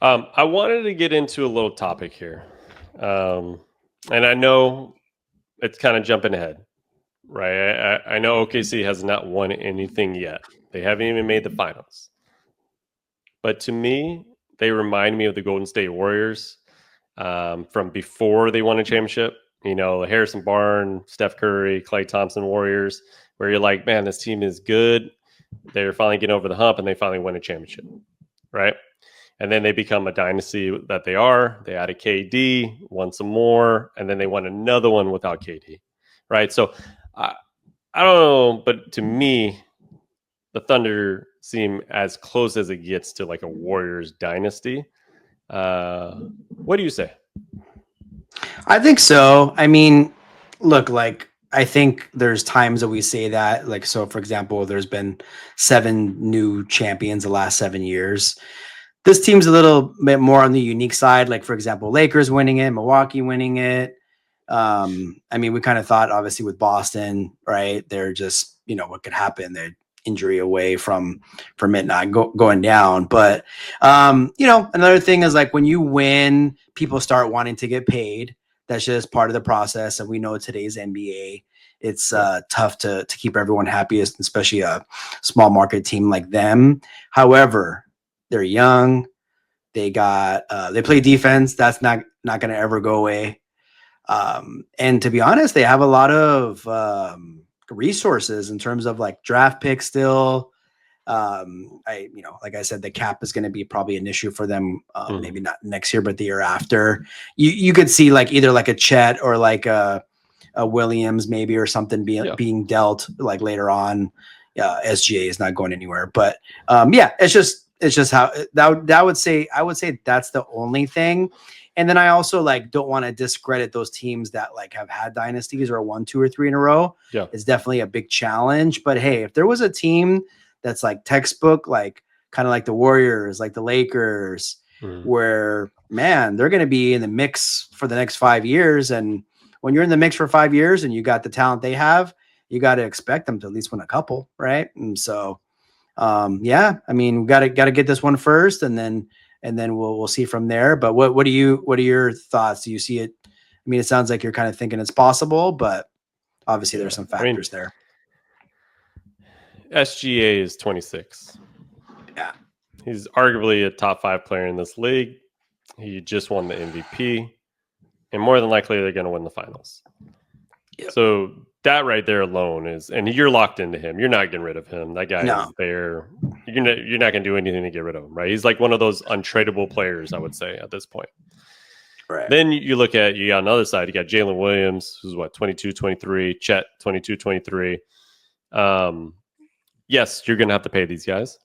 I wanted to get into a little topic here. And I know it's kind of jumping ahead, right? I know OKC has not won anything yet. They haven't even made the finals. But to me, they remind me of the Golden State Warriors from before they won a championship. You know, Harrison Barnes, Steph Curry, Klay Thompson Warriors, where you're like, man, this team is good. They're finally getting over the hump and they finally win a championship, right? And then they become a dynasty that they are. They added KD, won some more, and then they won another one without KD, right? So I don't know, but to me, the Thunder seem as close as it gets to like a Warriors dynasty. What do you say? I think so. I mean, look, like I think there's times that we say that, like, so for example, there's been 7 new champions the last 7 years. This team's a little bit more on the unique side. Like, for example, Lakers winning it, Milwaukee winning it. I mean, we kind of thought, obviously, with Boston, right? They're just, what could happen. They're injury away from it not going down. But, another thing is like when you win, people start wanting to get paid. That's just part of the process. And we know today's NBA, it's tough to keep everyone happy, especially a small market team like them. However, they're young. They play defense. That's not going to ever go away. And to be honest, they have a lot of resources in terms of like draft picks still. Like I said, the cap is going to be probably an issue for them. Maybe not next year, but the year after. You could see like either like a Chet or like a Williams maybe or something being dealt like later on. SGA is not going anywhere, but it's just how I would say that's the only thing. And then I also like don't want to discredit those teams that like have had dynasties or won 2 or 3 in a row. Yeah, it's definitely a big challenge. But hey, if there was a team that's like textbook, like kind of like the Warriors, like the Lakers, where man, they're going to be in the mix for the next 5 years. And when you're in the mix for 5 years and you got the talent they have, you got to expect them to at least win a couple, right? And so, I mean, we got to get this one first, and then we'll see from there. But what are your thoughts? Do you see it? I mean, it sounds like you're kind of thinking it's possible, but obviously there's some factors there. SGA is 26. Yeah, he's arguably a top 5 player in this league. He just won the MVP, and more than likely they're going to win the finals. Yep. So that right there alone is, and you're locked into him. You're not getting rid of him. That guy is there. You're not going to do anything to get rid of him, right? He's like one of those untradeable players, I would say, at this point. Right. Then you look at, you got on the other side, you got Jalen Williams, who's 22, 23, Chet, 22, 23. Yes, you're going to have to pay these guys.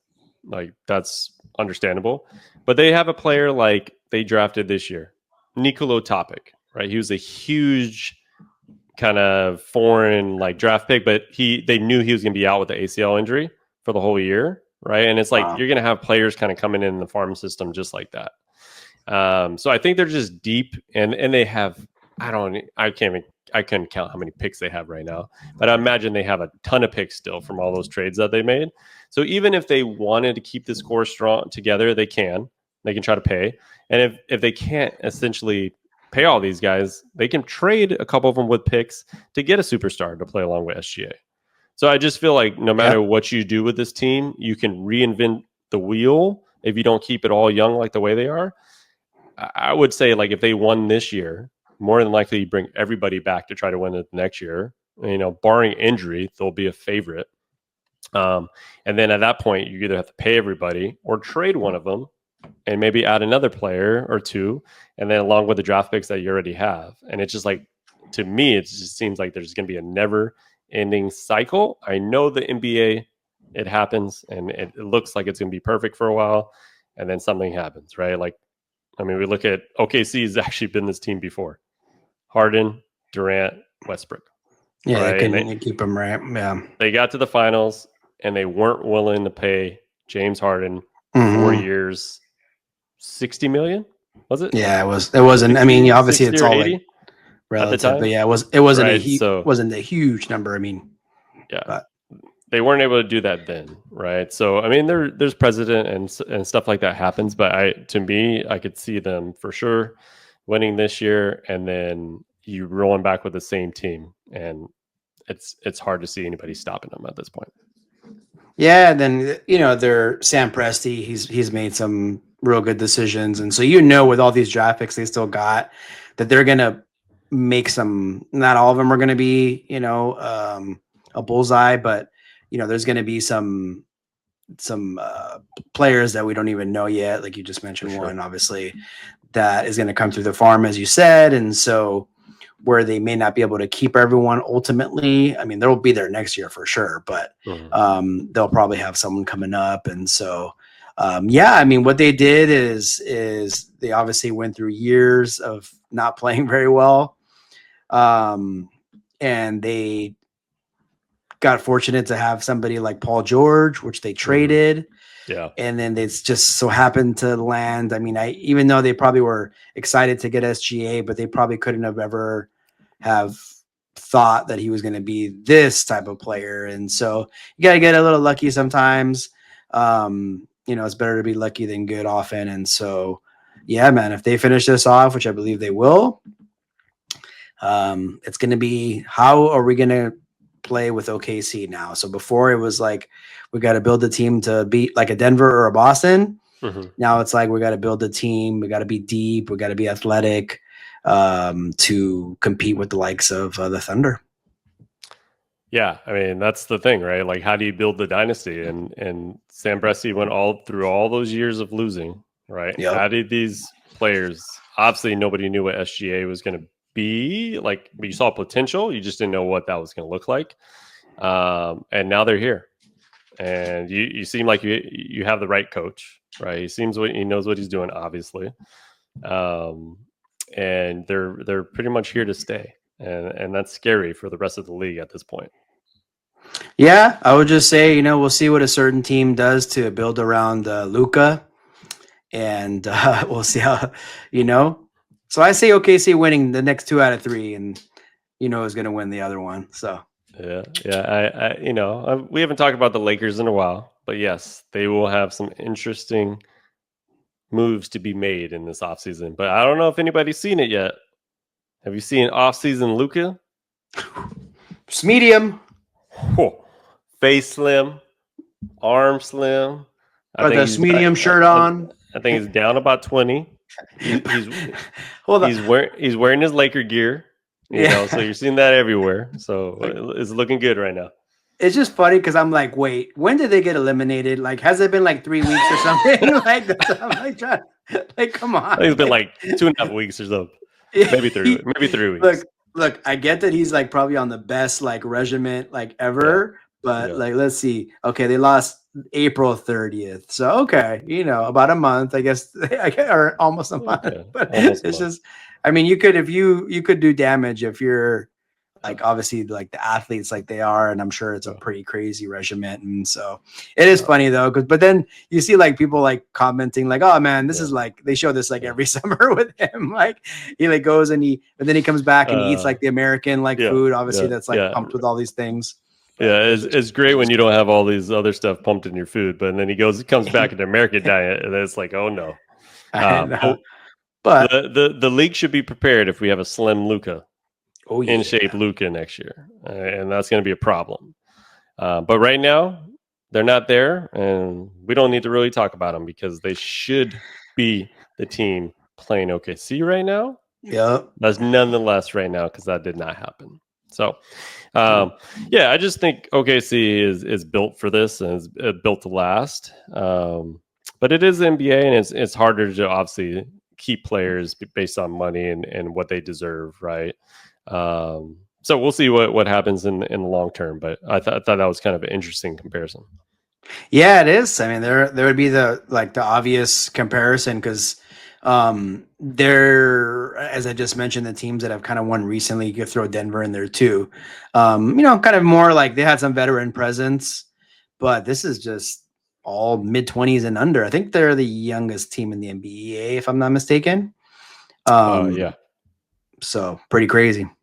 Like, that's understandable. But they have a player like they drafted this year, Nikola Topic, right? He was a huge kind of foreign like draft pick, but they knew he was going to be out with the ACL injury for the whole year, right? And it's like you're going to have players kind of coming in the farm system just like that. So I think they're just deep, and they have I couldn't count how many picks they have right now, but I imagine they have a ton of picks still from all those trades that they made. So even if they wanted to keep this core strong together, they can try to pay, and if they can't essentially pay all these guys, they can trade a couple of them with picks to get a superstar to play along with SGA. So I just feel like no matter what you do with this team, you can reinvent the wheel if you don't keep it all young like the way they are. I would say like if they won this year, more than likely you bring everybody back to try to win it next year. Barring injury, they'll be a favorite. And then at that point, you either have to pay everybody or trade one of them and maybe add another player or two, and then along with the draft picks that you already have. And it's just like, to me, it just seems like there's going to be a never-ending cycle. I know the NBA, it happens, and it looks like it's going to be perfect for a while, and then something happens, right? Like, I mean, we look at OKC has actually been this team before. Harden, Durant, Westbrook. Yeah, right? They couldn't keep them right. Yeah, they got to the finals, and they weren't willing to pay James Harden 4 years, $60 million. Was it? Yeah, it was. It wasn't. I mean, obviously, it's all like relative, but yeah, it wasn't right, wasn't a huge number. I mean, yeah. But they weren't able to do that then, right? So I mean, there's precedent and stuff like that happens, but to me, I could see them for sure winning this year, and then you rolling back with the same team, and it's hard to see anybody stopping them at this point. Yeah, then they're Sam Presti. He's made some real good decisions, and so with all these draft picks they still got, that they're gonna make some. Not all of them are gonna be a bullseye, but there's gonna be some players that we don't even know yet. Like you just mentioned, one obviously that is gonna come through the farm, as you said, and so where they may not be able to keep everyone ultimately. I mean, they'll be there next year for sure, but they'll probably have someone coming up. And so, I mean, what they did is they obviously went through years of not playing very well. And they got fortunate to have somebody like Paul George, which they traded. Yeah. And then they just so happened to land. I mean, even though they probably were excited to get SGA, but they probably couldn't have ever have thought that he was going to be this type of player. And so you got to get a little lucky sometimes. It's better to be lucky than good often. And so, yeah, man, if they finish this off, which I believe they will, it's going to be, how are we going to play with OKC now? So before it was like, we got to build a team to beat like a Denver or a Boston. Now it's like, we got to build a team. We got to be deep. We got to be athletic to compete with the likes of the Thunder. Yeah. I mean, that's the thing, right? Like, how do you build the dynasty? And Sam Presti went through all those years of losing, right? Yep. How did these players, obviously nobody knew what SGA was going to be like, but you saw potential. You just didn't know what that was going to look like. And now they're here. And you seem like you have the right coach, right? He knows what he's doing, obviously, and they're pretty much here to stay, and that's scary for the rest of the league at this point. Yeah, I would just say we'll see what a certain team does to build around Luka, and we'll see how So I say OKC winning the next 2 out of 3, and is going to win the other one. So. Yeah. We haven't talked about the Lakers in a while, but yes, they will have some interesting moves to be made in this offseason. But I don't know if anybody's seen it yet. Have you seen offseason Luka? It's medium. Face slim, arm slim. Got this medium shirt on. I think he's down about 20. He's wearing his Laker gear. So you're seeing that everywhere. So it's looking good right now. It's just funny because I'm like, wait, when did they get eliminated? Like, has it been like 3 weeks or something? Come on. I think it's been like 2.5 weeks or so. Maybe 3 weeks. Look, I get that he's like probably on the best like regiment like ever, but like, let's see. Okay, they lost April 30th. So okay, about a month, I guess, or almost a month. But it's just, I mean, you could do damage if you're like, obviously, like the athletes like they are, and I'm sure it's a pretty crazy regiment. And so it is funny though, but then you see like people like commenting like, oh man, this is like, they show this like every summer with him. Like he like goes and then he comes back and he eats like the American like food, obviously that's like pumped with all these things. Yeah, it's great when you don't have all these other stuff pumped in your food, but then he comes back in the American diet, and it's like, oh no. But the league should be prepared if we have a slim Luka, in shape Luka next year, and that's going to be a problem. But right now, they're not there, and we don't need to really talk about them because they should be the team playing OKC right now. Yeah, that's nonetheless right now because that did not happen. So, I just think OKC is built for this and is built to last. But it is the NBA, and it's harder to obviously keep players based on money and what they deserve, right? So we'll see what happens in the long term. But I thought that was kind of an interesting comparison. Yeah, it is. I mean, there would be the obvious comparison because they're, as I just mentioned, the teams that have kind of won recently. You could throw Denver in there too. Kind of more like they had some veteran presence, but this is just all mid-20s and under. I think they're the youngest team in the NBA, if I'm not mistaken. Yeah. So pretty crazy.